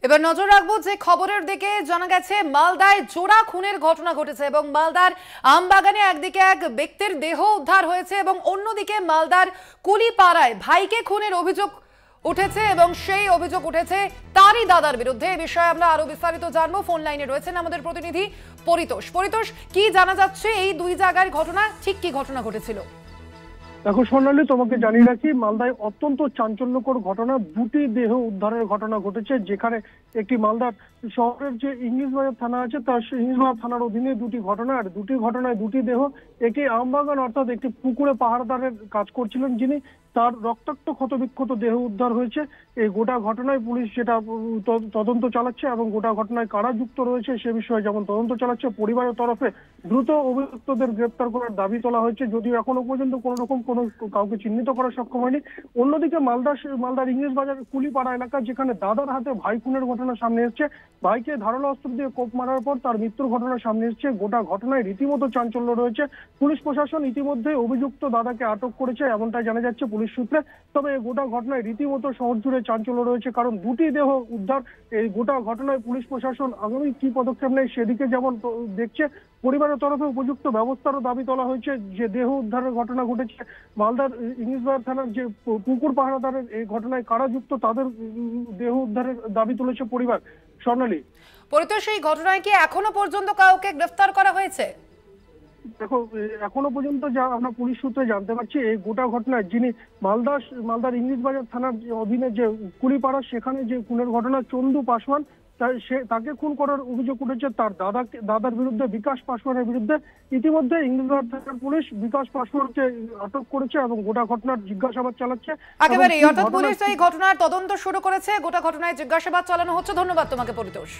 এবার নজর রাখবো যে খবরের দিকে। জানা গেছে মালদায় জোড়া খুনের ঘটনা ঘটেছে এবং মালদার আমবাগানে একদিকে এক ব্যক্তির দেহ উদ্ধার হয়েছে এবং অন্যদিকে মালদার কুলিপাড়ায় ভাইকে খুনের অভিযোগ উঠেছে এবং সেই অভিযোগ উঠেছে তারই দাদার বিরুদ্ধে। এই বিষয়ে আমরা আরো বিস্তারিত জানবো। ফোন লাইনে রয়েছেন আমাদের প্রতিনিধি পরিতোষ। পরিতোষ, কি জানা যাচ্ছে এই দুই জায়গার ঘটনা, ঠিক কি ঘটনা ঘটেছিল? দেখো সোনালী, তোমাকে জানিয়ে রাখি, মালদায় অত্যন্ত চাঞ্চল্যকর ঘটনা, দুটি দেহ উদ্ধারের ঘটনা ঘটেছে। যেখানে একটি মালদার শহরের যে ইংলিশবাজার থানা আছে, তার ইংলিশবাজার থানার অধীনে দুটি ঘটনা, আর দুটি ঘটনায় দুটি দেহ। একটি আমবাগান অর্থাৎ একটি পুকুরে পাহারাদারের কাজ করছিলেন যিনি, তার রক্তাক্ত ক্ষতবিক্ষত দেহ উদ্ধার হয়েছে। এই গোটা ঘটনায় পুলিশ যেটা তদন্ত চালাচ্ছে এবং গোটা ঘটনায় কারা যুক্ত রয়েছে সে বিষয়ে যেমন তদন্ত চালাচ্ছে, পরিবারের তরফে দ্রুত অভিযুক্তদের গ্রেপ্তার করার দাবি তোলা হয়েছে, যদিও এখনো পর্যন্ত কোনো রকম কোনো কাউকে চিহ্নিত করা সক্ষম হয়নি। অন্যদিকে মালদার ইংলিশ বাজার কুলিপাড়া এলাকা, যেখানে দাদার হাতে ভাই খুনের ঘটনা সামনে এসছে, ভাইকে ধারালো অস্ত্র দিয়ে কোপ মারার পর তার মৃত্যুর ঘটনা সামনে এসছে। গোটা ঘটনায় রীতিমতো চাঞ্চল্য রয়েছে। পুলিশ প্রশাসন ইতিমধ্যে অভিযুক্ত দাদাকে আটক করেছে, এমনটাই জানা যাচ্ছে পুলিশ সূত্রে। তবে এই গোটা ঘটনায় রীতিমতো শহর জুড়ে চাঞ্চল্য রয়েছে, কারণ দুটি দেহ উদ্ধার। এই গোটা ঘটনায় পুলিশ প্রশাসন আগামী কি পদক্ষেপ নেয় সেদিকে যেমন দেখছে, পরিবারের তরফে উপযুক্ত ব্যবস্থারও দাবি তোলা হয়েছে। যে দেহ উদ্ধারের ঘটনা ঘটেছে মালদার ইংলিশবাজার থানার যে পুকুর পাহারাদারের, এই ঘটনায় কারা যুক্ত তাদের দেহ উদ্ধারের দাবি তুলেছে পরিবার। স্বর্ণালী, পরিতোষ, এই ঘটনায় কি এখনো পর্যন্ত কাউকে গ্রেফতার করা হয়েছে? দেখো, এখনো পর্যন্ত যা আমরা পুলিশ সূত্রে জানতে পারছি, এই গোটা ঘটনায় যিনি মালদার ইংলিশ বাজার থানার অধীনে যে কুলিপাড়া, সেখানে যে খুনের ঘটনা, চন্দু পাসওয়ান, তাকে খুন করার অভিযোগ উঠেছে তার দাদার বিরুদ্ধে, বিকাশ পাসওয়ানের বিরুদ্ধে। ইতিমধ্যে ইংলিশ বাজার থানার পুলিশ বিকাশ পাসওয়ানকে আটক করেছে এবং গোটা ঘটনার জিজ্ঞাসাবাদ চালাচ্ছে। একেবারে, অর্থাৎ পুলিশ এই ঘটনার তদন্ত শুরু করেছে, গোটা ঘটনায় জিজ্ঞাসাবাদ চালানো হচ্ছে। ধন্যবাদ তোমাকে পরিতোষ।